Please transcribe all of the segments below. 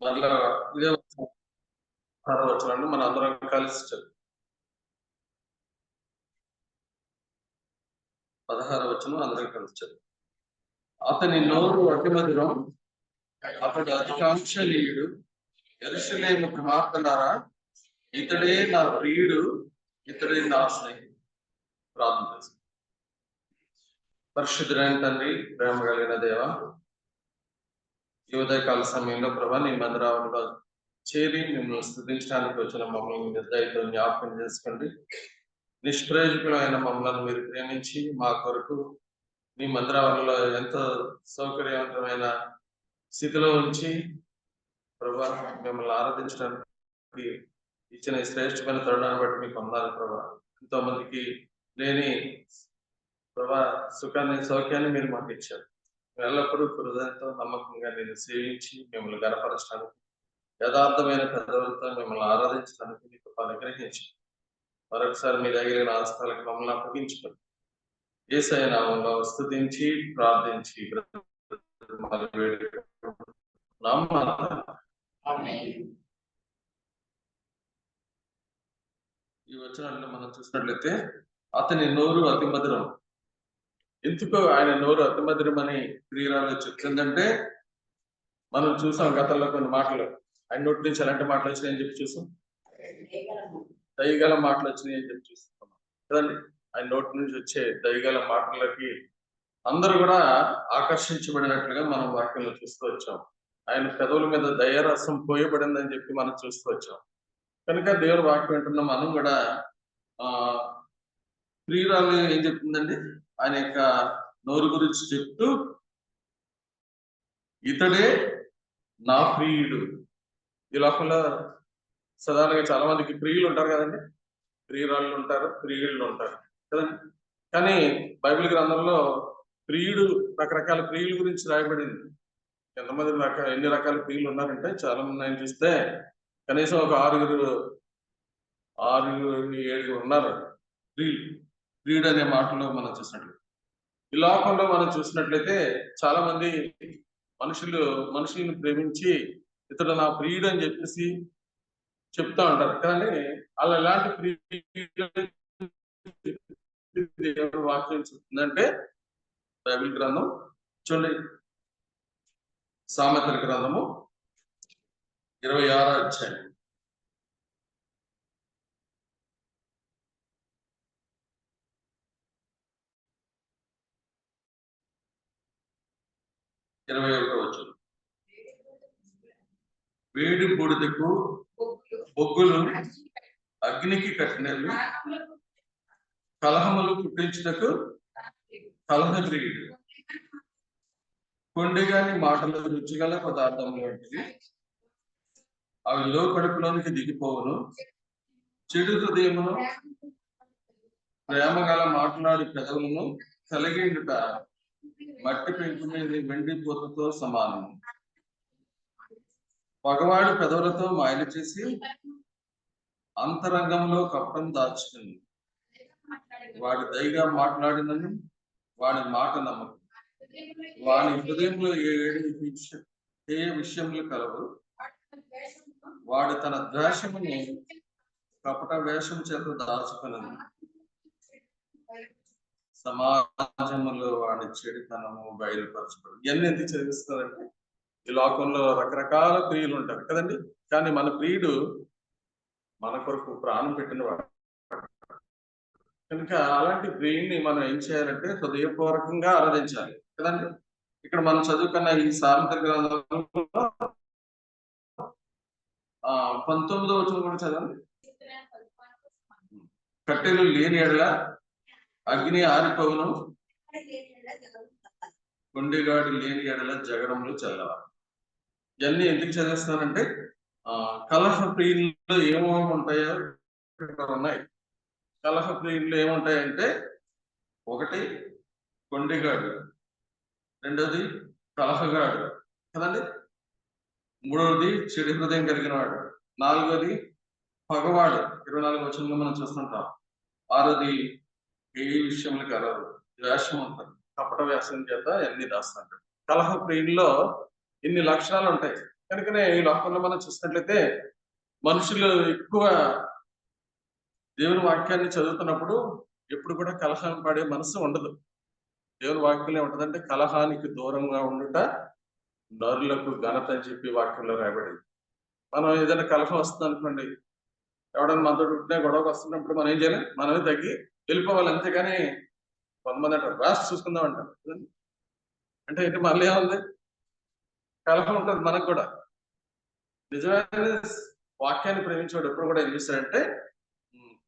మళ్ళా ఇదే వచనాన్ని మన అందరం కలిసి 16వ వచనం అందరం కలిసి చదువు. అతని నోరు అతి మధురం, అతడు అతికాంక్షణీయుడు. యెరూషలేము కుమార్తెలారా, ఇతడే నా ప్రియుడు, ఇతడే నా స్నేహితుడు. ప్రార్థన చేస్తాం. పరిశుద్ధుడైన తండ్రి, ప్రేమ కలిగిన దేవ, ఈ ఉదయకాల సమయంలో ప్రభా నీ మందిరాలలో చేరి మిమ్మల్ని స్థుతించడానికి వచ్చిన మమ్మల్ని నిర్దయతో జ్ఞాపకం చేసుకోండి. నిష్ప్రయోజకులైన మమ్మల్ని మీరు ప్రేమించి మా కొరకు మీ మందిరాలలో ఎంతో సౌకర్యవంతమైన స్థితిలో ఉంచి ప్రభా మిమ్మల్ని ఆరాధించడానికి ఇచ్చిన ఈ శ్రేష్టమైన తరుణాన్ని బట్టి మీకు వందనాలు ప్రభా. ఎంతో మందికి లేని ప్రభా సుఖాన్ని సౌఖ్యాన్ని మీరు మాకు ఇచ్చారు. ఎల్లప్పుడూ హృదయంతో నమ్మకంగా నేను సేవించి మిమ్మల్ని గనపరచడానికి, యథార్థమైన పెద్దలతో మిమ్మల్ని ఆరాధించడానికి మీకు అనుగ్రహించి మరొకసారి మీ దగ్గర ఆస్థాలకు మమ్మల్ని అప్పగించుకొని యేసయ్య నామములో స్తుతించి ప్రార్థించి ఈ వచనాన్ని మనం చూసినట్లయితే అతని నోరు అతి మధురం. ఎందుకో ఆయన నోరు అతి మధురం అని ప్రియురాలు చెప్తుందంటే, మనం చూసాం గతంలో కొన్ని మాటలు, ఆయన నోటి నుంచి ఎలాంటి మాటలు వచ్చినాయని చెప్పి చూసాం, దయగల మాటలు వచ్చినాయి అని చెప్పి చూస్తున్నాం కదండి. ఆయన నోటి నుంచి వచ్చే దయగల మాటలకి అందరూ కూడా ఆకర్షించబడినట్లుగా మనం వాక్యంలో చూస్తూ వచ్చాం. ఆయన పెదవుల మీద దయారసం పోయబడిందని చెప్పి మనం చూస్తూ వచ్చాం. కనుక దేవుని వాక్యం వింటున్న మనం కూడా ప్రియురాలు ఏం చెప్తుందండి, ఆయన యొక్క నోరు గురించి చెప్తూ ఇతడే నా ప్రియుడు. ఈ లోకంలో సాధారణంగా చాలా మందికి ప్రియులు ఉంటారు కదండి, ప్రియురాళ్ళు ఉంటారు, ప్రియుళ్ళు ఉంటారు కదండి. కానీ బైబిల్ గ్రంథంలో ప్రియుడు, రకరకాల ప్రియుల గురించి రాయబడింది. ఎంతమంది ఎన్ని రకాల ప్రియులు ఉన్నారంటే చాలా మంది ఆయన చూస్తే కనీసం ఒక 6-7 ఉన్నారు ప్రియుడు అనే మాటలో మనం చూసినట్లు. ఈ లోకంలో మనం చూసినట్లయితే చాలా మంది మనుషులను ప్రేమించి ఇతడు నా ప్రియుడు అని చెప్పేసి చెప్తా ఉంటారు. కానీ వాళ్ళు ఎలాంటి ప్రియుడు వాక్యం చెప్తుందంటే, బైబిల్ గ్రంథం చూడండి, సామెతల గ్రంథము 26వ అధ్యాయం 21వ వచనం. వేడి బూడిదకు బొగ్గులు, అగ్నికి కట్టినలు, కలహములు పుట్టించుటకు కలహప్రియుడు. కొండెగాని మాటలు రుచిగల పదార్థములు వంటివి, అవి కడుపులోనికి దిగిపోవును. చెడు హృదయమును ప్రేమగల మాట్లాడి పెదవులను కలిగిండుట మట్టి పెంకు మీద వెండి పూతతో సమానము. పగవాడు పెదవులతో మాయలు చేసి అంతరంగంలో కప్పం దాచుకుంది. వాడి దయగా మాట్లాడినను వాడి మాట నమ్మకం. వాడి హృదయంలో ఏ విషయములు కలవు. వాడు తన ద్వేషముని కపట వేషం చేత దాచుకున్నది. సమాజంలో వాడి చెడుతనము బయలుపరచబడు. ఇవన్నీ ఎందుకు చదివిస్తారంటే, ఈ లోకంలో రకరకాల ప్రియులు ఉంటారు కదండి. కానీ మన ప్రియుడు మన కొరకు ప్రాణం పెట్టినవాడు కనుక అలాంటి ప్రియుడిని మనం ఏం చేయాలంటే హృదయపూర్వకంగా ఆరాధించాలి కదండి. ఇక్కడ మనం చదువుకున్న ఈ సామెతల గ్రంథంలో 19వ వచనం కూడా చదవండి. కట్టెలు లేని ఎడల అగ్ని ఆరిపోవును, కొండెగాడు లేని ఎడల జగడములు చల్లవాలి. ఇవన్నీ ఎందుకు చదివిస్తానంటే, కలహ ప్రియుల్లో ఏమేమి ఉంటాయో ఇక్కడ ఉన్నాయి. కలహ ప్రియుల్లో ఏముంటాయంటే, ఒకటి కొండెగాడు, రెండోది కలహగాడు కదండి, మూడవది చెడు హృదయం కలిగిన వాడు, నాలుగోది పగవాడు 24వ వచనంలో మనం చూస్తుంటాం, ఆరోది ఏ విషయంలో కలరు వేషం ఉంటుంది, కపట వేషం చేత ఎన్ని దాస్తుంటాడు. కలహ ప్రియుల్లో ఇన్ని లక్షణాలు ఉంటాయి. కనుకనే ఈ లోకంలో మనం చూసినట్లయితే మనుషులు ఎక్కువ దేవుని వాక్యాన్ని చదువుతున్నప్పుడు ఎప్పుడు కూడా కలహం పడే మనసు ఉండదు. దేవుని వాక్యంలో ఏముంటదంటే కలహానికి దూరంగా ఉండుట నరులకు ఘనత అని చెప్పి వాక్యంలో రాయబడింది. మనం ఏదైనా కలహం వస్తుంది అనుకోండి, ఎవడన్నా మనతో ఉంటే గొడవకు వస్తున్నప్పుడు మనం ఏం చేయాలి? మనమే తగ్గి వెళ్ళిపోవాలి. అంతేగాని కొంతమంది అంటారు రాసి చూసుకుందాం అంటారు. అంటే ఏంటి మళ్ళీ ఏముంది? కలహం ఉంటుంది మనకు కూడా. నిజమైన వాక్యాన్ని ప్రేమించేవాడు ఎప్పుడు కూడా ఏం చేస్తాడంటే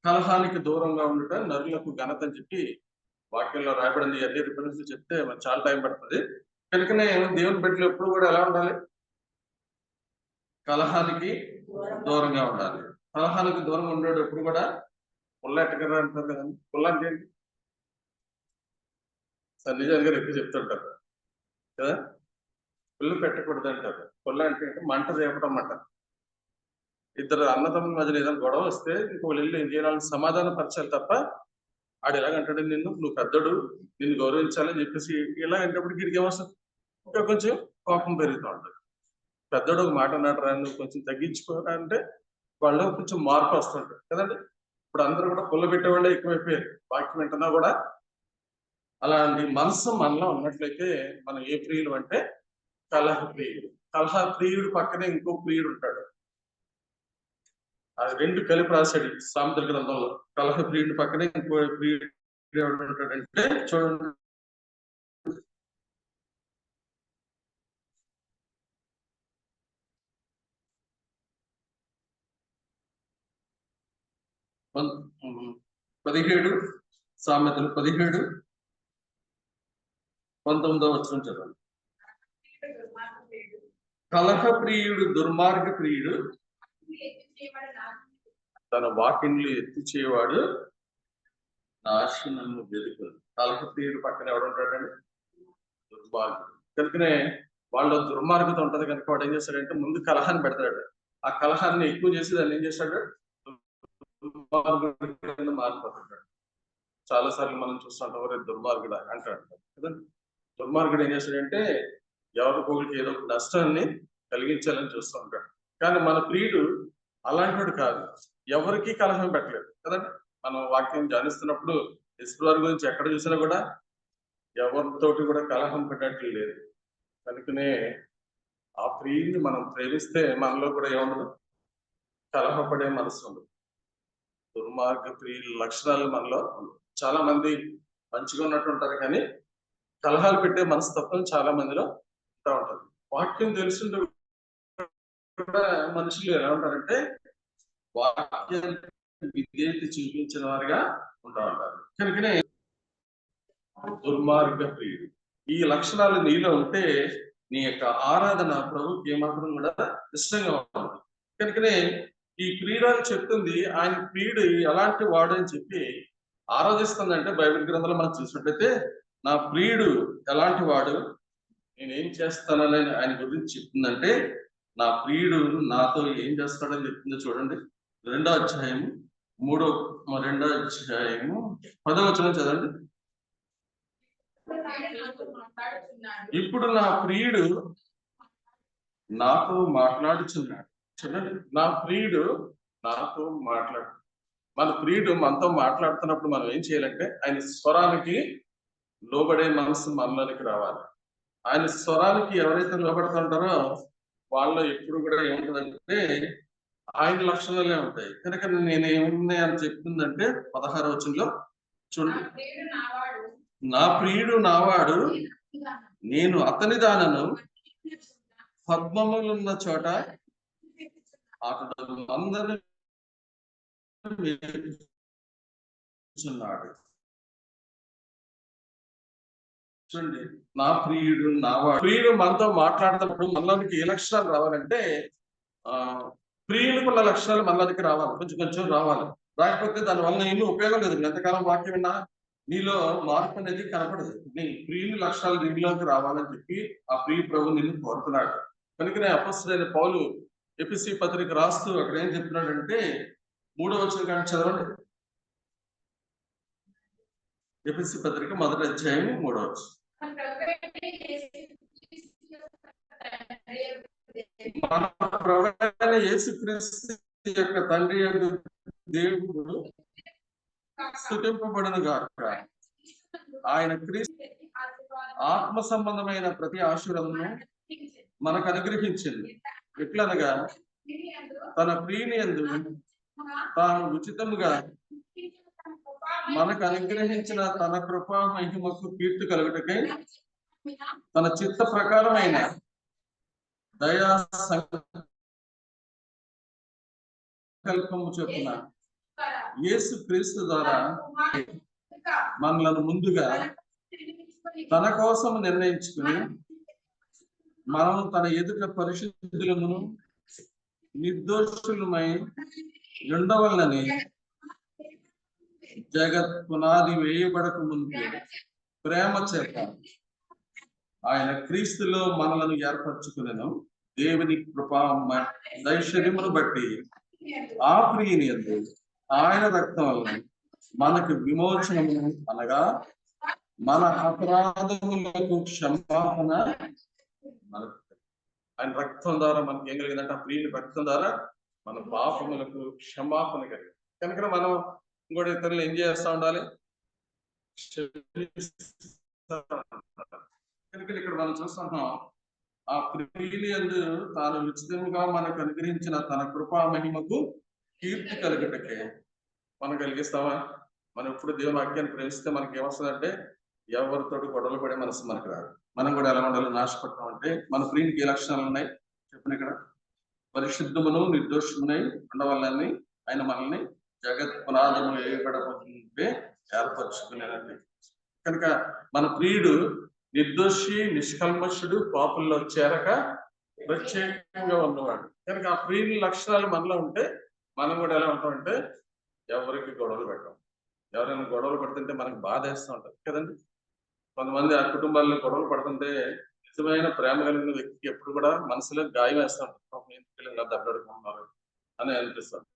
కలహానికి దూరంగా ఉండటం నరులకు ఘనత అని చెప్పి వాక్యంలో రాయబడింది. అన్ని రిఫరెన్స్ చెప్తే మనకు చాలా టైం పడుతుంది. కనుకనే దేవుని బిడ్డలు ఎప్పుడు కూడా ఎలా ఉండాలి? కలహానికి దూరంగా ఉండాలి. కలహానికి దూరంగా ఉండేవాడు ఎప్పుడు కూడా పుల్ల ఎట్టగరా అంటారు కదండి. పుల్ల అంటే ఏంటి? సన్నిజాన్ గారు ఎక్కువ చెప్తుంటారు కదా, పుల్లు పెట్టకూడదు అంటారు. పుల్ల అంటే మంట రేపడం అన్నమాట. ఇద్దరు అన్నదమ్ముల మధ్యన ఏదైనా గొడవ వస్తే ఇంకో ఇల్లు ఏం చేయాలని సమాధానం పరచాలి తప్ప ఆడు ఎలాగంటాడు, నువ్వు పెద్దడు, నిన్ను గౌరవించాలని చెప్పేసి ఇలా అంటప్పుడు వీడికి ఏమొస్తుంది? ఇంకా కొంచెం కోపం పెరుగుతూ ఉంటుంది. పెద్దడు ఒక మాట అన్నాడు రా, నువ్వు కొంచెం తగ్గించుకోరా అంటే వాళ్ళు కొంచెం మార్పు వస్తుంటారు కదండి. ఇప్పుడు అందరూ కూడా పుల్ల పెట్టేవాళ్ళే ఎక్కువైపోయారు. వాక్యం వింటున్నా కూడా అలాంటి మనసు మనలో ఉన్నట్లయితే మనం ఏ ప్రియులు అంటే కలహ ప్రియుడు. కలహ ప్రియుడు పక్కనే ఇంకో ప్రియుడు ఉంటాడు. అది రెండు కలిపి రాశాడు సామెతల గ్రంథంలో. కలహ ప్రియుడి పక్కనే ఇంకో ప్రియుడు ఎవడు ఉంటాడంటే చూడండి, పదిహేడు సామెతలు 17:19 చదవండి. కలహ ప్రియుడు దుర్మార్గ ప్రియుడు తన వాకిన్లు ఎత్తి చేయవాడు నాశనము వెతుకు. కలహ ప్రియుడు పక్కన ఎవడు ఉంటాడండి? దుర్మార్గుడు. కనుకనే వాళ్ళు దుర్మార్గత ఉంటది కనుక వాడు ఏం చేస్తాడంటే ముందు కలహాన్ని పెడతాడు. ఆ కలహాన్ని ఎక్కువ చేసి దాన్ని ఏం చేస్తాడు? దుర్మార్గుడు మారిపోతాడు. చాలా సార్లు మనం చూస్తుంటాం, ఎవరే దుర్మార్గుడు అంటాడు కదండి. దుర్మార్గుడు ఏం చేస్తాడంటే ఎవరికొకరికి ఏదో ఒక నష్టాన్ని కలిగించాలని చూస్తూ ఉంటాడు. కానీ మన ప్రియుడు అలాంటి వాడు కాదు. ఎవరికి కలహం పెట్టలేదు కదండి. మనం వాక్యం ధ్యానిస్తున్నప్పుడు ఈశ్వరు గురించి ఎక్కడ చూసినా కూడా ఎవరితోటి కూడా కలహం పెట్టట్లు లేదు. కనుకనే ఆ ప్రియుడిని మనం ప్రేమిస్తే మనలో కూడా ఏముండదు? కలహపడే మనసు ఉండదు. దుర్మార్గ ప్రియుల లక్షణాలు మనలో ఉండవు. చాలా మంది మంచిగా ఉన్నట్టు ఉంటారు కానీ కలహాలు పెట్టే మనస్తత్వం చాలా మందిలో ఉంటా ఉంటుంది. వాక్యం తెలుసుంటూ కూడా మనుషులు ఎలా ఉంటారంటే వాక్యాన్ని విధేయత చూపించిన వారుగా ఉంటా ఉంటారు. కనుకనే దుర్మార్గ ప్రియుడు. ఈ లక్షణాలు నీలో ఉంటే నీ యొక్క ఆరాధన ప్రభుకి ఏమాత్రం కూడా ఇష్టంగా ఉంటుంది. కనుకనే ఈ ప్రియురాలు చెప్తుంది ఆయన ప్రియుడు ఎలాంటి వాడు అని చెప్పి ఆరాధిస్తుందంటే బైబిల్ గ్రంథంలో మనం చూసినట్లయితే నా ప్రియుడు ఎలాంటి వాడు, నేనేం చేస్తానని ఆయన గురించి చెప్తుందంటే నా ప్రియుడు నాతో ఏం చేస్తాడని చెప్తుందో చూడండి. 2వ అధ్యాయము 10వ వచనం చదవండి. ఇప్పుడు నా ప్రియుడు నాతో మాట్లాడుచున్నాడు. చూడండి, నా ప్రియుడు నాతో మాట్లాడు. మన ప్రియుడు మనతో మాట్లాడుతున్నప్పుడు మనం ఏం చేయాలంటే ఆయన స్వరానికి లోబడే మనసు మనలోనికి రావాలి. ఆయన స్వరానికి ఎవరైతే లోబడుతుంటారో వాళ్ళు ఎప్పుడు కూడా ఏముంటుందంటే ఆయన లక్షణాలే ఉంటాయి. కనుక నేను ఏమున్నాయని చెప్తుందంటే 16వ వచనంలో చూడండి, నా ప్రియుడు నావాడు, నేను అతని దానను, పద్మములున్న చోట అతడు అందరిని మేపుచున్నాడు. చూడండి, నా ప్రియుడు నావాడు. ప్రియుడు మనతో మాట్లాడుతున్నప్పుడు మనలోనికి ఏ లక్షణాలు రావాలంటే ప్రియులకు ఉన్న లక్షణాలు మనలోనికి రావాలి, కొంచెం కొంచెం రావాలి. రాకపోతే దానివల్ల ఎన్నో ఉపయోగం లేదు. ఎంతకాలం వాక్యం విన్నా నీలో మార్పు అనేది కనపడదు. నీ ప్రియుని లక్షణాలు నీలోకి రావాలని చెప్పి ఆ ప్రియ ప్రభు నిన్ను కోరుతున్నాడు. కనుకనే అపొస్తలుడైన పౌలు ఎఫెసీ పత్రిక రాస్తూ అక్కడ ఏం చెప్తున్నాడంటే 3వ వచనం కానీ చదవండి. ఎఫెసీ పత్రిక 1వ అధ్యాయం 3వ వచనం. మన ప్రభువైన యేసుక్రీస్తు యొక్క తండ్రి యొక్క దేవుడు స్తుతింపబడును గాక. ఆయన క్రీస్తు ఆత్మ సంబంధమైన ప్రతి ఆశీర్వాదమును మనకు అనుగ్రహించింది. ఎట్లనగా తన ప్రియుని యందు తాను ఉచితముగా మనకు అనుగ్రహించిన తన కృపా మహిమకు కీర్తి కలుగుటకై తన చిత్త ప్రకారమైన దయా సంకల్పము చొప్పున యేసు క్రీస్తు ద్వారా మనలను ముందుగా తన కోసం నిర్ణయించుకుని మనం తన ఎదుట పరిశుద్ధులమును నిర్దోషులమై ఉండవలనని జగత్ పునాది వేయబడక ముందు ప్రేమ చేత ఆయన క్రీస్తులో మనలను ఏర్పరచుకునేను. దేవుని కృపా దైశ్వర్యమును బట్టి ఆ ప్రియుని యందు ఆయన రక్తం వలన మనకు విమోచనము అనగా మన అపరాధములకు క్షమాపణ. ఆయన రక్తం ద్వారా మనకి ఏం కలిగిందంటే ఆ ప్రియుని రక్తం ద్వారా మన పాపములకు క్షమాపణ కలిగింది. కనుక మనం ఇంకోటి ఇతరులు ఏం చేస్తూ ఉండాలి, కనుక ఇక్కడ మనం చూస్తున్నాం ఆ ప్రియుని యందు తాను ఉచితంగా మనకు అనుగ్రహించిన తన కృపా మహిమకు కీర్తి కలుగుటకే. మనం కలిగిస్తామా? మనం ఎప్పుడు దేవుని వాక్యాన్ని ప్రేమిస్తే మనకి ఏమొస్తుందంటే ఎవరితో గొడవలు పడే మనసు మనకు రాదు. మనం కూడా ఎలా ఉండాలి, నాశపడతాం అంటే మన ప్రియునికి ఏ లక్షణాలు ఉన్నాయి చెప్పిన ఇక్కడ పరిశుద్ధమును నిర్దోషమునై ఉండవాలని ఆయన మనల్ని జగత్ పునాదము వేయబడకుంటే ఏర్పరచుకునేదండి. కనుక మన ప్రియుడు నిర్దోషి నిష్కల్మషుడు పాపుల్లో చేరక ప్రత్యేకంగా ఉన్నవాడు. కనుక ఆ ప్రియుని లక్షణాలు మనలో ఉంటే మనం కూడా ఎలా ఉంటామంటే ఎవరికి గొడవలు పెట్టాం. ఎవరైనా గొడవలు పడుతుంటే మనకు బాధ వేస్తూ ఉంటుంది కదండి. కొంతమంది ఆ కుటుంబాల్లో గొడవలు పడుతుంటే నిజమైన ప్రేమ కలిగిన వ్యక్తికి ఎప్పుడు కూడా మనసులో గాయం వేస్తూ ఉంటారు. ఎందుకు దెబ్బలాడుకుంటున్నారు అని అనిపిస్తుంది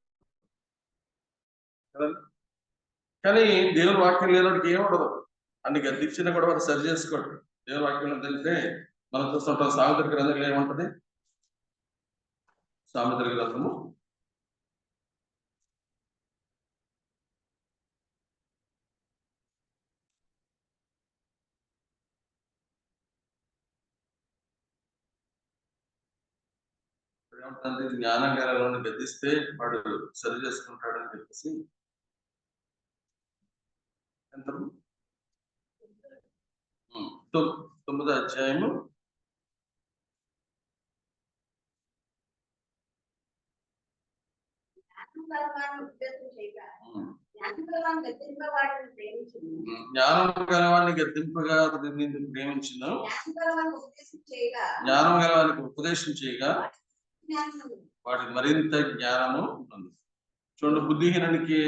కదండి. కానీ దేవుని వాక్యం లేనివాడికి ఏం ఉండదు. అన్ని గద్దించినా కూడా వాడు సరి చేసుకోండి. దేవుని వాక్యం తెలిస్తే మనం చూస్తుంటాం. సామెతల గ్రంథంలో ఏముంటది? సామెతల గ్రంథము 'తండ్రి జ్ఞానగారాలను గద్దిస్తే వాడు సరి చేసుకుంటాడని చెప్పేసి ఎంత 9వ అధ్యాయము 'జ్ఞానం గలవాన్ని గద్దింపగా ప్రేమించును, జ్ఞానం గలవానికి ఉపదేశం చేయగా వాటికి మరింత జ్ఞానము ఉంది. చూడండి, బుద్ధిహీనునికి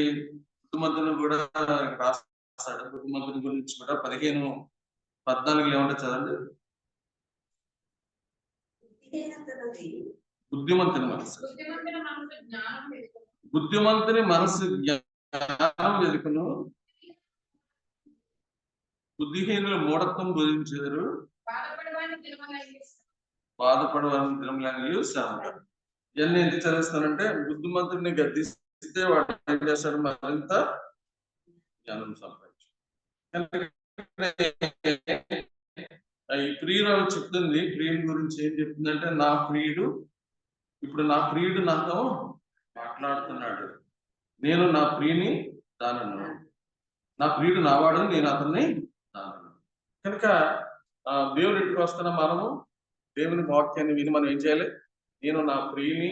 బుద్ధిమంతుని కూడా రాస్తాడు. బుద్ధిమంతుని గురించి కూడా 15:14 ఏమంటే చదండి. బుద్ధిమంతుని మనసు జ్ఞానం వెతుకును, బుద్ధిహీనులు మూఢత్వం బోధించారు, బాధపడవాలని దినములన్నీ శ్రమంటారు. ఇవన్నీ ఎందుకు చదివిస్తానంటే బుద్ధిమంతుడిని గద్దిస్తే వాడు ఏం చేస్తాడు, మరింత జ్ఞానం సంపాదించు. ఈ ప్రియురాలు చెప్తుంది, ప్రియుని గురించి ఏం చెప్తుందంటే నా ప్రియుడు నాతో మాట్లాడుతున్నాడు, నేను నా ప్రియుని దానను, నా ప్రియుడు నావాడు, నేను అతన్ని దానను. కనుక దేవుని ఇంటికి వస్తున్న మనము దేవుని వాక్యాన్ని విని మనం ఏం చేయాలి, నేను నా ప్రియుని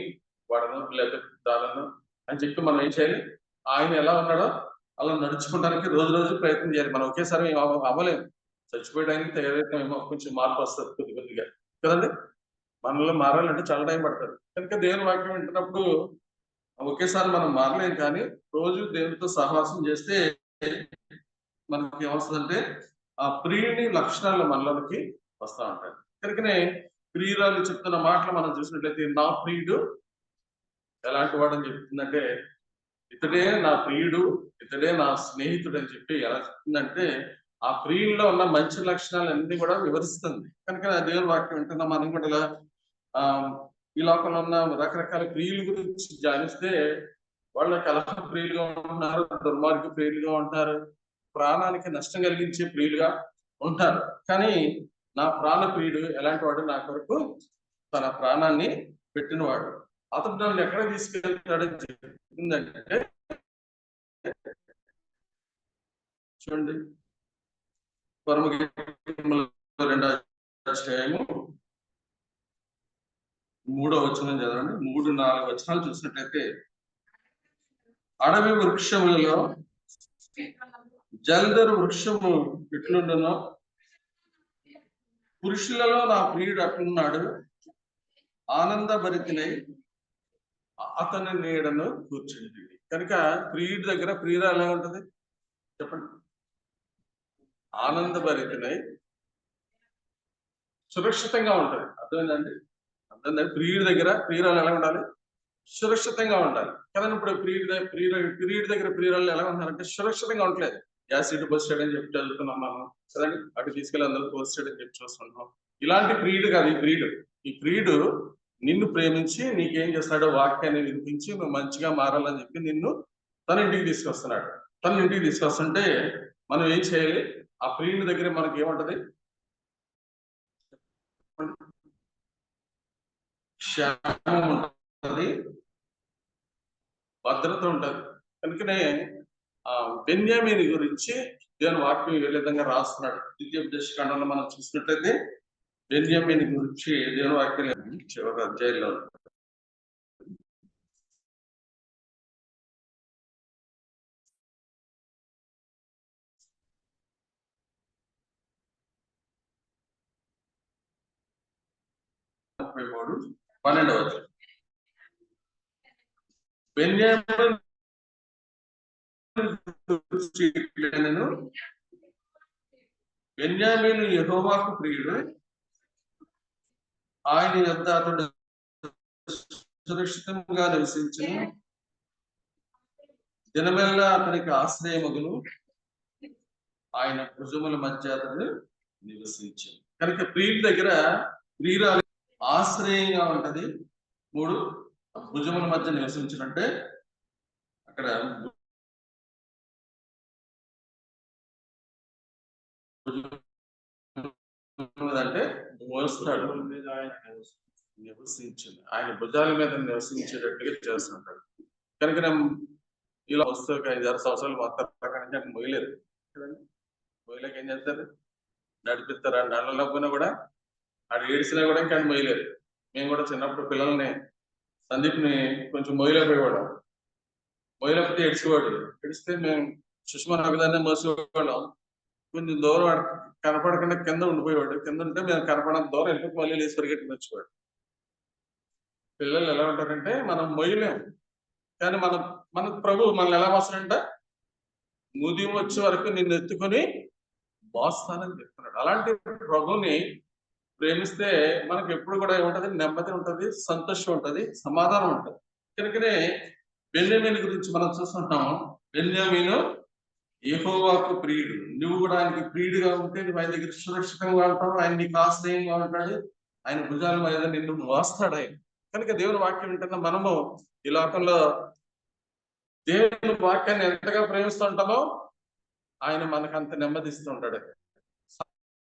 వాడను లేకపోతే దానను అని చెప్పి మనం ఏం చేయాలి, ఆయన ఎలా ఉన్నాడో అలా నడుచుకోవడానికి రోజు ప్రయత్నం చేయాలి. మనం ఒకేసారి అవ్వలేము, చచ్చిపోయడానికి తయారైతేమో కొంచెం మార్పు వస్తుంది కొద్దిగా కదండి. మనలో మారాలంటే చాలా టైం పడుతుంది. కనుక దేవుని వాక్యం వింటున్నప్పుడు ఒకేసారి మనం మారలేం, కానీ రోజు దేవునితో సహవాసం చేస్తే మనకి ఏమొస్తుందంటే ఆ ప్రియుని లక్షణాలు మనలోకి వస్తూ ఉంటాయి. కనుకనే ప్రియురాలు చెప్తున్న మాటలు మనం చూసినట్లయితే నా ప్రియుడు ఎలాంటి వాడు అని చెప్తుందంటే ఇతడే నా ప్రియుడు, ఇతడే నా స్నేహితుడు అని చెప్పి ఎలా చెప్తుందంటే ఆ ప్రియుల్లో ఉన్న మంచి లక్షణాలు అన్ని కూడా వివరిస్తుంది. కనుక దేవుని వాక్యం వింటున్నా మనం కూడా ఇలా ఈ లోకంలో ఉన్న రకరకాల ప్రియుల గురించి ధ్యానిస్తే వాళ్ళ కలహ ప్రియులుగా ఉంటున్నారు, దుర్మార్గ ప్రియులుగా ఉంటారు, ప్రాణానికి నష్టం కలిగించే ప్రియులుగా ఉంటారు. కానీ నా ప్రాణ ప్రియుడు ఎలాంటి వాడు? నా కొరకు తన ప్రాణాన్ని పెట్టినవాడు. అతను నన్ను ఎక్కడ తీసుకెళ్తాడని చెప్పిందంటే, చూడండి, పరమగీతములో 2వ అధ్యాయము 3వ వచనం చదవండి. 3-4 వచనాలు చూసినట్లయితే, అడవి వృక్షములలో జల్దరు వృక్షము ఎట్లుండునో పురుషులలో నా ప్రియుడు అట్లున్నాడు, ఆనందభరితునై అతని నీడను కూర్చుంది. కనుక ప్రియుడి దగ్గర ప్రియురాలు ఎలా ఉంటది చెప్పండి? ఆనందభరితునై సురక్షితంగా ఉంటది. అర్థమైందండి? అర్థమైందండి? ప్రియుడి దగ్గర ప్రియురాలు ఎలా ఉండాలి? సురక్షితంగా ఉండాలి కదండి. ఇప్పుడు ప్రియుడి దగ్గర ప్రియురాలు ఎలా ఉన్నారంటే సురక్షితంగా ఉండలేదు. యాసిడ్ పోస్టెడ్ అని చెప్పి చదువుతున్నాం మనం కదండి. అటు తీసుకెళ్ళి అందరూ పోస్టెడ్ అని చెప్పి చూస్తున్నాం. ఇలాంటి ప్రియుడు కాదు ఈ ప్రియుడు నిన్ను ప్రేమించి నీకేం చేస్తాడో వాక్యాన్ని వినిపించి నువ్వు మంచిగా మారాలని చెప్పి నిన్ను తన ఇంటికి తీసుకొస్తున్నాడు. తన ఇంటికి తీసుకొస్తుంటే మనం ఏం చేయాలి? ఆ ప్రియుడి దగ్గర మనకి ఏముంటది? క్షేమం ఉంటది, భద్రత ఉంటది. కనుకనే బెన్యామీను గురించి దేవుని వాక్యం ఏ విధంగా రాస్తున్నాడు. ద్వితీయోపదేశ కాండంలో మనం చూసినట్లయితే బెన్యామీను గురించి దేవుని వాక్యం చివరి అధ్యాయంలో ముప్పై 12వ వచనం. బెన్యామీను బెన్యామీను యెహోవాకు ప్రియుడు, ఆయన యొద్ద అతడు సురక్షితంగా నివసించిన దినమెల్లా అతనికి ఆశ్రయమగును, ఆయన భుజముల మధ్య అతడు నివసించింది. కనుక ప్రియుడి దగ్గర ప్రియురాలు ఆశ్రయంగా ఉంటది. 3 భుజముల మధ్య నివసించినట్టే అక్కడ అంటే మోస్తాడు, నివసించింది. ఆయన భుజాల మీద నివసించేటట్టుగా చేస్తుంటాడు. కనుక ఇలా వస్తే 5-6 సంవత్సరాలు మొత్తం మొయ్యలేదు. మొయ్యలేక ఏం చేస్తారు? నడిపిస్తారు. నడలేకపోయినా కూడా ఆడు ఏడిసినా కూడా ఇంకా మొయ్యలేదు. మేము కూడా చిన్నప్పుడు పిల్లల్ని సందీప్ని కొంచెం మొయ్యలేకపోయేవాడు. మొయ్యలేకపోతే ఏడ్చేవాడు. ఏడిస్తే మేము సుష్మా ఒకదాన్ని మోసేవాళ్ళం. కొంచెం దూరం కనపడకుండా కింద ఉండిపోయేవాడు. కింద ఉంటే మేము కనపడడం దూరం వెళ్ళి మళ్ళీ లేచి పరిగెట్టుకుని వచ్చేవాడు. పిల్లలు ఎలా ఉంటారంటే మనం మొయ్యలేము, కానీ మన ప్రభు మనల్ని ఎలా మోస్తాడంట? ముదిం వచ్చే వరకు నిన్ను ఎత్తుకొని మోస్తానని చెప్తున్నాడు. అలాంటి ప్రభుని ప్రేమిస్తే మనకు ఎప్పుడు కూడా ఏముంటది? నెమ్మది ఉంటది, సంతోషం ఉంటది, సమాధానం ఉంటది. కనుకనే బెన్యామీను గురించి మనం చూస్తుంటాము. బెన్యామీను యెహోవాకు ప్రియుడు. నువ్వు కూడా ఆయనకి ప్రియుడిగా ఉంటే నువ్వు ఆయన దగ్గర సురక్షితంగా ఉంటావు. ఆయన నీకు ఆశ్రయంగా ఉంటాడు. ఆయన భుజాల మీద నిన్ను మోస్తాడు ఆయన. కనుక దేవుని వాక్యం వింటున్న మనము ఈ లోకంలో దేవుని వాక్యాన్ని ఎంతగా ప్రేమిస్తూ ఉంటామో ఆయన మనకు అంత నెమ్మదిస్తూ ఉంటాడు,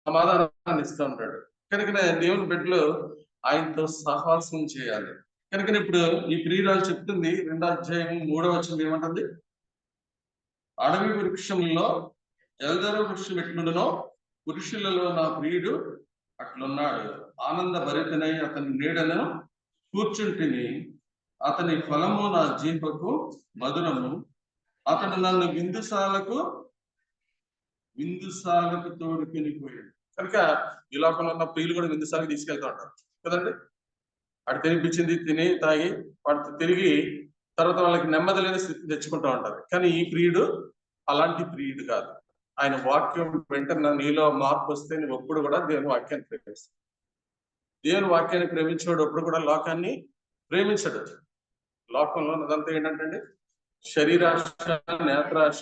సమాధానాన్ని ఇస్తూ ఉంటాడు. కనుక దేవుని బిడ్డలు ఆయనతో సహవాసం చేయాలి. కనుక ఇప్పుడు ఈ ప్రియురాలు చెప్తుంది 2వ అధ్యాయం 3వ వచనం ఏమంటుంది? అడవి వృక్షంలో జల్దరు వృక్షం ఎట్లుండునో పురుషులలో నా ప్రియుడు అట్లున్నాడు, ఆనంద భరితనై అతని నీడను కూర్చుంటిని, అతని ఫలము నా జీవకు మధురము, అతడు నన్ను విందుశాలకు తోడుకుని పోయాడు. కనుక ఈ లోకంలో ఉన్న ప్రియులు కూడా విందుశాలకు తీసుకెళ్తూ ఉంటారు కదండి. అటు తినిపించింది తిని తాగి వాటితో తిరిగి తర్వాత వాళ్ళకి నెమ్మది లేని స్థితి తెచ్చుకుంటూ ఉంటారు. కానీ ఈ ప్రియుడు అలాంటి ప్రియుడు కాదు. ఆయన వాక్యం వెంటనే నీలో మార్పు వస్తే నువ్వు ఎప్పుడు కూడా దేవుని వాక్యాన్ని ప్రేమిస్తావు. దేవుని వాక్యాన్ని ప్రేమించేవాడు ఎప్పుడు కూడా లోకాన్ని ప్రేమించడు. లోకంలో అదంతా ఏంటంటే శరీరాశ, నేత్రాశ,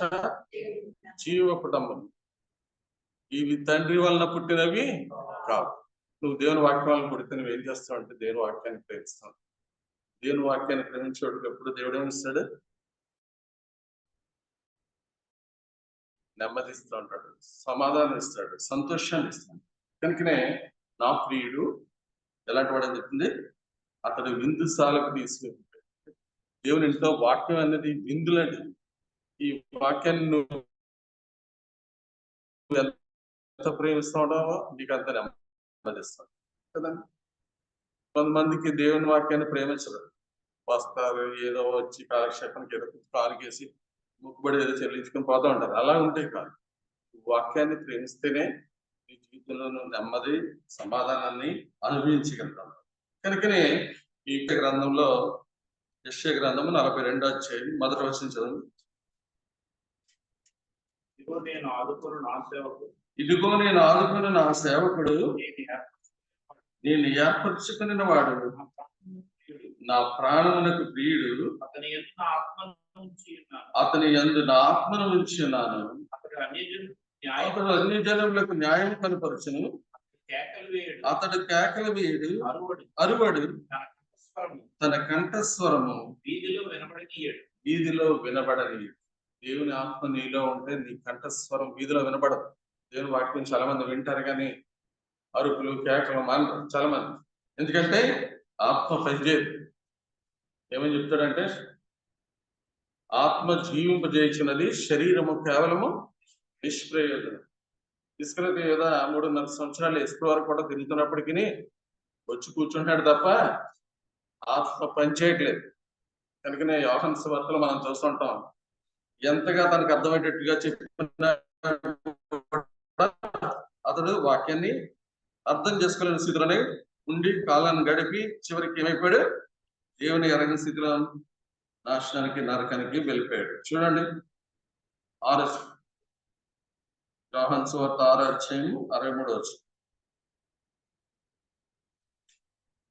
జీవపుటంబం, ఇవి తండ్రి వలన పుట్టినవి కావు. నువ్వు దేవుని వాక్యం వల్ల పుడితే నువ్వు ఏం చేస్తావు అంటే దేవుని వాక్యాన్ని ప్రేమిస్తావు. దేవుని వాక్యాన్ని ప్రేమించేవాడికి ఎప్పుడు దేవుడు ఏమిస్తాడు? నెమ్మది ఇస్తూ ఉంటాడు, సమాధానం ఇస్తాడు, సంతోషాన్ని ఇస్తాడు. కనుకనే నా ప్రియుడు ఎలాంటి వాడని చెప్తుంది, అతడు విందుశాలకు తీసుకెళ్ళి దేవుని ఇంట్లో వాక్యం అనేది విందులండి. ఈ వాక్యాన్ని నువ్వు ఎంత ప్రేమిస్తాడో నీకు అంత నెమ్మదిస్తాడు కదండి. కొంతమందికి దేవుని వాక్యాన్ని ప్రేమించరు, వస్తారు ఏదో వచ్చి కాలక్షేపానికి ఏదో కాలుకేసి ముక్కుబడి ఏదో చెల్లించుకొని పోతూ ఉంటారు. అలా ఉంటే కాదు, వాక్యాన్ని ప్రేమిస్తేనే నీ జీవితంలో నెమ్మది సమాధానాన్ని అనుభవించగలుగుతాం. కనుకనే ఈ గ్రంథంలో యెషయా గ్రంథము 42వ అధ్యాయం మొదటి వచనం చదువు. ఇదిగో నేను ఆదుకుని నా సేవకుడు, నేను ఏర్పరచుకున్న వాడు, నా ప్రాణమునకు ప్రియుడు, అతని యందు నా ఆత్మను ఉంచి ఉన్నాను. అతడు అన్ని జనములకు న్యాయం కనపరచును. అతడు కేకలు వేయుడు, అరువడు, తన కంఠస్వరము వీధిలో వినబడనీయడు. దేవుని ఆత్మ నీలో ఉంటే నీ కంఠస్వరం వీధిలో వినబడదు. దేవుని వాక్యం చాలా మంది వింటారు కానీ అరుపులు కేకలు మానరు చాలా మంది. ఎందుకంటే ఆత్మ పనిచేయదు. ఏమని చెప్తాడంటే, ఆత్మ జీవింపజేయుచున్నది, శరీరము కేవలము నిష్ప్రయోజనం. ఇస్కరియోతు యూద 3.5 సంవత్సరాలు ఇస్కరియోతు వరకు కూడా తిరుగుతున్నప్పటికీ వచ్చి కూర్చుంటాడు తప్ప ఆత్మ పనిచేయట్లేదు. కనుకనే యోహాను సువార్తలో మనం చూస్తుంటాం, ఎంతగా తనకు అర్థమయ్యేటట్టుగా చెప్పిన అతడు వాక్యాన్ని అర్థం చేసుకోలేని స్థితిలోనే ఉండి కాలాన్ని గడిపి చివరికి ఏమైపోయాడు? దేవుని ఎరగని స్థితిలో నాశనానికి నరకానికి వెళ్ళిపోయాడు. చూడండి, యోహాను సువార్త 6వ అధ్యాయం 63వ వచనం.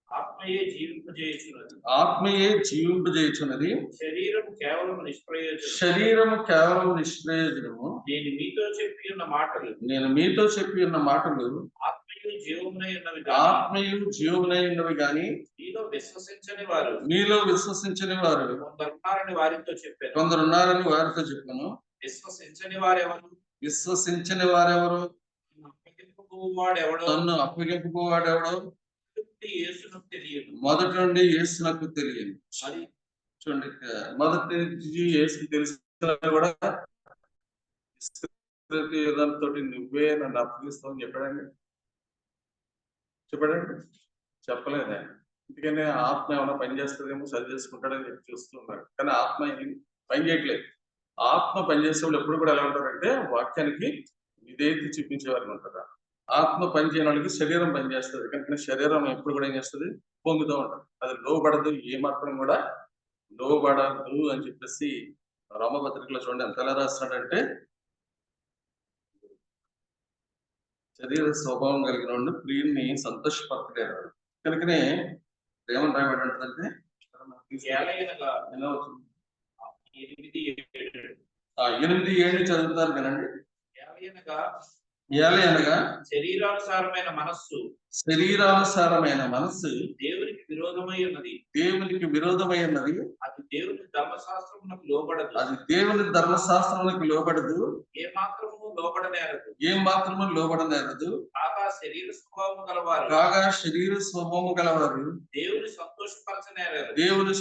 ఆత్మయే జీవింపజేయుచున్నది, శరీరము కేవలం నిష్ప్రయోజనము. నేను మీతో చెప్పి ఉన్న మాటలు ఆత్మయు జీవమునై ఉన్నవి గాని మీలో విశ్వసించని వారు కొందరున్నారని వారితో చెప్పాను. విశ్వసించని వారెవరు? తన్ను అప్పగింపువాడెవడో మొదటి నుండి యేసు నాకు తెలియదు. చూడండి, మొదటి నుంచి యేసు తెలిసిన కూడా తోటి నువ్వే నన్ను అప్పగిస్తావు అని చెప్పాడండి? చెప్పలేదా? ఎందుకని ఆత్మ ఏమైనా పని చేస్తుందేమో సరి చేసుకుంటాడని చెప్పి చూస్తున్నాడు, కానీ ఆత్మ పని చేయట్లేదు. ఆత్మ పనిచేసేవాళ్ళు ఎప్పుడు కూడా ఎలా ఉంటారంటే వాక్యానికి విధేయత చూపించేవారు ఉంటారు. ఆత్మ పని చేయని వాళ్ళకి శరీరం పనిచేస్తుంది. కనుక శరీరం ఎప్పుడు కూడా ఏం చేస్తుంది? పొంగుతూ ఉంటుంది. అది లోబడదు, ఏ మాత్రం కూడా లోబడదు అని చెప్పేసి రోమపత్రికలో చూడండి ఎంత ఎలా రాస్తాడంటే, శరీర స్వభావం కలిగిన వాడు ప్రియుని సంతోషపరచలేరు. కనుకనే ఏమని రాయబడంటే 8:7 చదువుతారు కదండి. ఏలయనగా శరీరానుసారమైన మనస్సు దేవునికి విరోధమై ఉన్నది. అది దేవుని ధర్మశాస్త్రమునకు లోబడదు. ఏ మాత్రము లోబడనేరదు. కాగా శరీర స్వభావము గలవారు దేవుని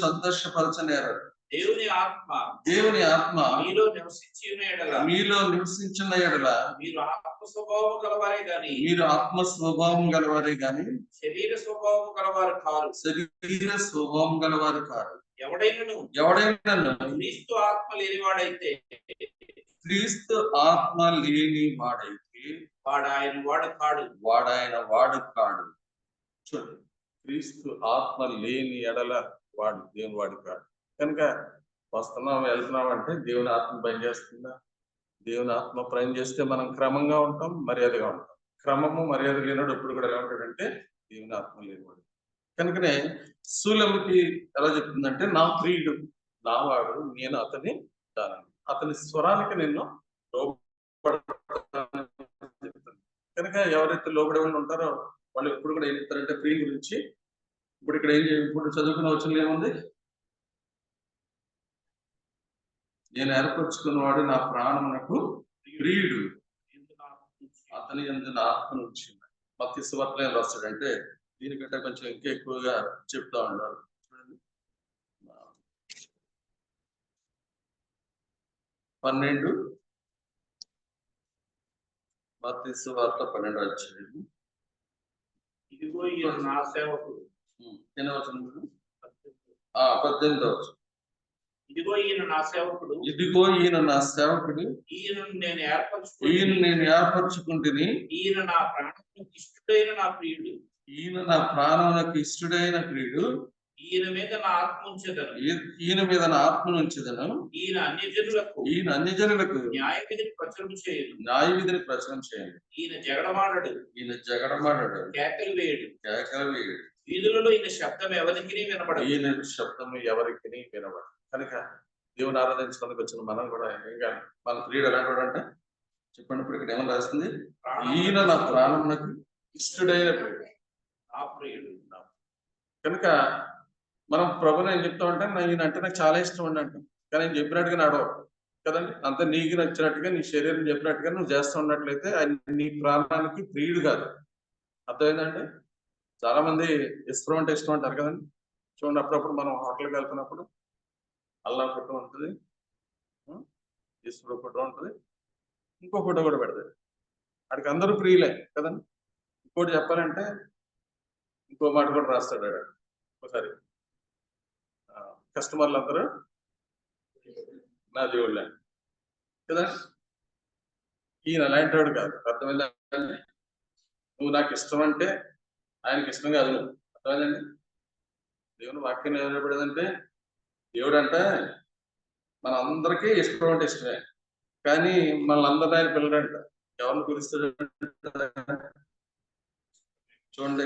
సంతోషపరచనేరరు. దేవుని ఆత్మ మీలో నివసించిన ఎడల మీరు ఆత్మ స్వభావం గలవారే గాని శరీర స్వభావం గలవారు కారు. ఎవడైనా క్రీస్తు ఆత్మ లేని వాడైతే వాడాయన వాడు కాడు. చూడండి, క్రీస్తు ఆత్మ లేని ఎడల వాడు దేవుని వాడు కాడు. కనుక వస్తున్నాం వెళ్తున్నాం అంటే దేవుని ఆత్మ పనిచేస్తుందా? దేవుని ఆత్మ పని చేస్తే మనం క్రమంగా ఉంటాం, మర్యాదగా ఉంటాం. క్రమము మర్యాద లేనివాడు ఎప్పుడు కూడా ఎలా ఉంటాడంటే దేవుని ఆత్మ లేనివాడు. కనుకనే శూలముకి ఎలా చెప్తుందంటే, నా ప్రియుడు నావాడు, నేను అతని దానని, అతని స్వరానికి నిన్ను లోబడతానని చెప్తాను. కనుక ఎవరైతే లోబడే వాళ్ళు ఉంటారో వాళ్ళు ఎప్పుడు కూడా ఏం చెప్తారంటే ప్రియుని గురించి. ఇప్పుడు ఇక్కడ ఇప్పుడు చదువుకున్న వచనంలో ఏముంది? నేను ఏర్పరచుకున్నవాడు నా ప్రాణమునకు ప్రియుడు, అతని యందు నా ఆత్మను ఉంచింది. మత్తయి సువార్తలో ఏం రాస్తాడంటే దీనికంటే కొంచెం ఇంకా ఎక్కువగా చెప్తా ఉన్నారు. చూడండి 12 మత్తయి సువార్త 12వ అధ్యాయం. ఇదిగో ఈయన నా సేవకుడు. ఎన్నో వచనం? 18వ వచనం. ఇదిగో ఈయన నా సేవకుడు, ఇదిగో ఈయన నా సేవకుడు, ఈయనను నేను ఏర్పరచుకుంటుని, ఈయన నా ప్రాణమునకు ఇష్టడైన నా ప్రియుడు, ఈయన నా ప్రాణమునకు ఇష్టడైన ప్రియుడు, ఈయన మీద నా ఆత్మ ఉంచెదను, ఈయన మీద నా ఆత్మను ఉంచెదను, ఈయన అన్యజనులకు న్యాయ విధిని ప్రచురం చేయను, న్యాయ విధిని ప్రచురం చేయను, ఈయన జగడమాడడు, కేకలు వేయడు, వీధులలో ఈయన శబ్దం ఎవరికి వినబడదు, ఈయన శబ్దం ఎవరికి వినబడదు. కనుక దేవుని ఆరాధించడానికి వచ్చిన మనం కూడా ఇంకా మన ప్రియుడు ఎలాంటి అంటే చెప్పండి. ఇప్పుడు ఇక్కడ ఏమని రాస్తుంది? ఈయన నా ప్రాణమునకు ఇష్టడైన ప్రియుడు. కనుక మనం ప్రభుని ఏం చెప్తామంటే ఈయన అంటే నాకు చాలా ఇష్టం అండి అంటాం. కానీ ఆయన చెప్పినట్టుగా నడవు కదండి. అంత నీకు నచ్చినట్టుగా నీ శరీరం చెప్పినట్టుగా నువ్వు చేస్తూ ఉన్నట్లయితే ఆయన నీ ప్రాణానికి ప్రియుడు కాదు. అర్థమైందండి? చాలా మంది ఇష్టం అంటే ఇష్టం అంటారు కదండి. చూడండి, అప్పుడప్పుడు మనం హోటల్కి వెళ్తున్నప్పుడు అల్లా ఫోటో ఉంటుంది, ఈశ్వరుడు ఫోటో ఉంటుంది, ఇంకో ఫోటో కూడా పెడతారు. వాడికి అందరూ ప్రియులే కదండి. ఇంకోటి చెప్పాలంటే ఇంకో మాట కూడా రాస్తాడు ఆడ. ఒకసారి కస్టమర్లు అందరూ నా దేవుళ్ళే కదా. ఈయన అలాంటి వాడు కాదు. అర్థమైందండి? నువ్వు నాకు ఇష్టం అంటే ఆయనకి ఇష్టం కాదు. అర్థమైందండి? దేవుని వాక్యం ఏమైపడదంటే దేవుడు అంటే మన అందరికీ ఇష్టం అంటే ఇష్టమే, కానీ మనల్ని అందరినీ ఆయన పిల్లడంట. ఎవరిని పిలుస్తాడు చూడండి.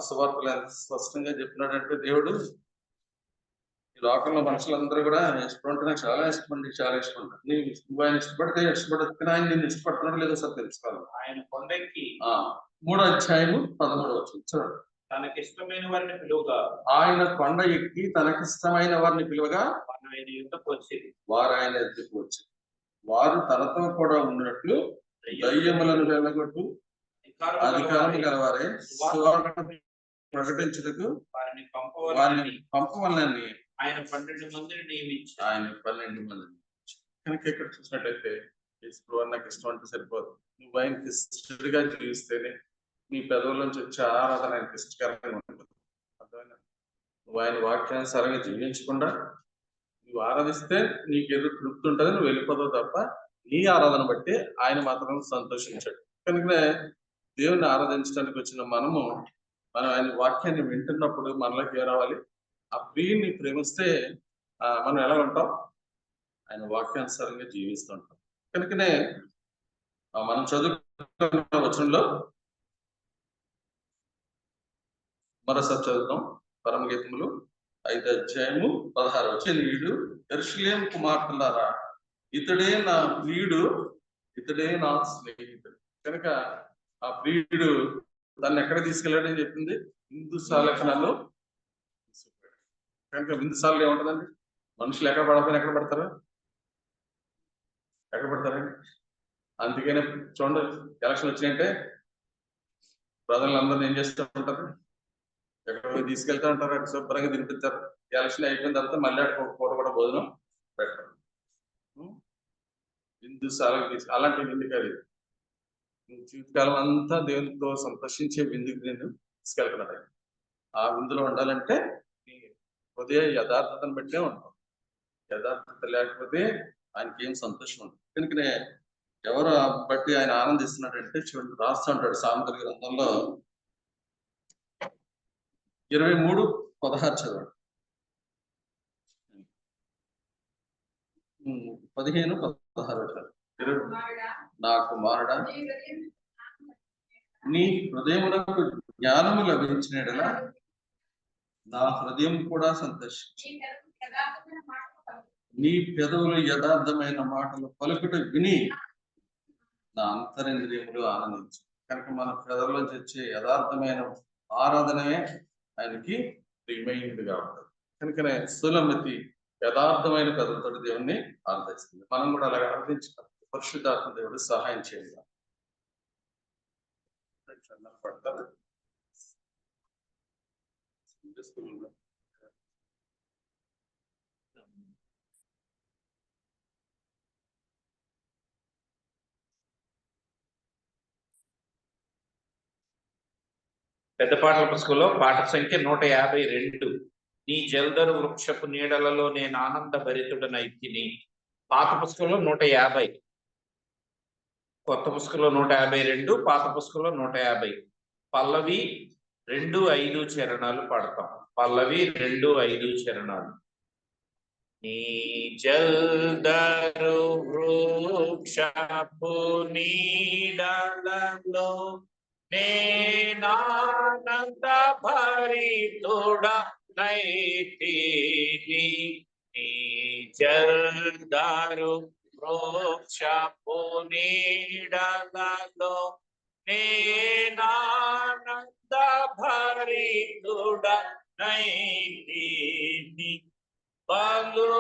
సువార్తలు ఎంత స్పష్టంగా చెప్పినాడంటే దేవుడు ఈ లోకంలో మనుషులందరూ కూడా ఇష్టం అంటే నాకు చాలా ఇష్టం అండి, చాలా ఇష్టం అంట. నువ్వు ఆయన ఇష్టపడితే ఇష్టపడదు, ఆయన నేను ఇష్టపడుతున్నాడు లేదో సార్ తెలుసుకోవాలి. ఆయన కొండకి 3వ అధ్యాయము 13వ వచనం చూడండి. తనకిష్టమైన వారిని పిలువగా, ఆయన కొండ ఎక్కి తనకిష్టమైన వారిని పిలువగా ఆయన యుద్ధకు వచ్చేది, వారు ఆయన ఎద్దుకు వచ్చి వారు తనతో కూడా ఉన్నట్లు దయ్యములను వెళ్ళగొట్టు అధికారం గలవారే ప్రకటించుటకు వారిని పంపవలని ఆయన 12 మందిని నియమించారు. ఆయన 12 మందిని. కనుక ఇక్కడ చూసినట్లయితే నాకు ఇష్టం అంటే సరిపోదు. నువ్వు ఆయనకి ఇష్టడిగా జీవిస్తేనే నీ పెదవుల నుంచి వచ్చే ఆరాధన ఆయనకి ఇష్టకరంగా ఉంటుంది. అర్థమైనా? నువ్వు ఆయన వాక్యానుసారంగా జీవించకుండా నువ్వు ఆరాధిస్తే నీకు ఏదో తృప్తి ఉంటుంది, నువ్వు వెళ్ళిపోతావు తప్ప నీ ఆరాధన బట్టి ఆయన మాత్రం సంతోషించాడు. కనుకనే దేవుని ఆరాధించడానికి వచ్చిన మనం ఆయన వాక్యాన్ని వింటున్నప్పుడు మనలోకి ఏ రావాలి? ఆ ప్రియుని ప్రేమిస్తే మనం ఎలా ఉంటాం? ఆయన వాక్యానుసారంగా జీవిస్తుంటాం. కనుకనే మనం చదువుకున్న వచనంలో మరోసారి చదువుతాం. పరమగీతములు 5వ అధ్యాయము 16వ వచనం. వీడు యెరూషలేము కుమార్తెలారా, ఇతడే నా ప్రియుడు, ఇతడే నా స్నేహితుడు. కనుక ఆ ప్రియుడు దాన్ని ఎక్కడ తీసుకెళ్ళాడని చెప్పింది? విందుశాలలో. కనుక విందుశాలలో ఏముంటుందండి? మనుషులు ఎక్కడ పడకపోయినా ఎక్కడ పడతారు? ఎక్కడ పడతారండి? అందుకనే చూడండి, ఎలక్షన్ వచ్చినాయంటే ప్రజలందరినీ ఏం చేస్తూ ఉంటారు? ఎక్కడ తీసుకెళ్తా ఉంటారు, అక్కడ శుభ్రంగా తినిపిస్తారు. ఎలక్షన్ అయిపోయిన తర్వాత మళ్ళీ అక్కడ ఒక పూట కూడా భోజనం పెట్టరు. విందుశాలకు అలాంటి విందు కాదు. జీవితకాలం అంతా దేవునితో సంతోషించే విందుకు నేను తీసుకెళ్తున్నాడు. ఆ విందులో ఉండాలంటే నీ హృదయ యథార్థతను బట్టే ఉంటాం. యథార్థత లేకపోతే ఆయనకి ఏం సంతోషం ఉంటుంది. కనుకనే ఎవరు బట్టి ఆయన ఆనందిస్తున్నాడంటే చూడండి, రాస్తూ ఉంటాడు సామెతల గ్రంథంలో 23:16 చదవండి. 15-16 నా కుమారుడా, నీ హృదయమునకు జ్ఞానము లభించిన నా హృదయం కూడా సంతోషించు. నీ పెదవులు యథార్థమైన మాటలు పలుకుట విని నా అంతరింద్రియములు ఆనందించు. కనుక మన ప్రజల్లోంచి వచ్చే యథార్థమైన ఆరాధనమే ఆయనకి ప్రియమైనదిగా ఉంటుంది. కనుకనే సులమతి యథార్థమైన కథలతో దేవుణ్ణి ఆరాధిస్తుంది. మనం కూడా అలాగే ఆరాధించుకోవాలి. పరిశుద్ధాత్మ దేవుడు సహాయం చేయాలి. పడతారు పెద్ద పాటల పుస్తకంలో పాట సంఖ్య 152. నీ జల్దరు వృక్షపు నీడలలో నేను ఆనంద భరితుడనైతిని. పాత పుస్తకంలో 150, కొత్త పుస్తకంలో 152, పాత పుస్తకంలో 150. పల్లవి 2-5 చరణాలు పాడతాం. పల్లవి 2-5 చరణాలు. నీ జల్దరు వృక్షపు నీడలలో నేనానంద భరితుడనైతిని. నీ జల్దరు వృక్షపు నీడలలో నేనానంద భరితుడనైతిని. బలు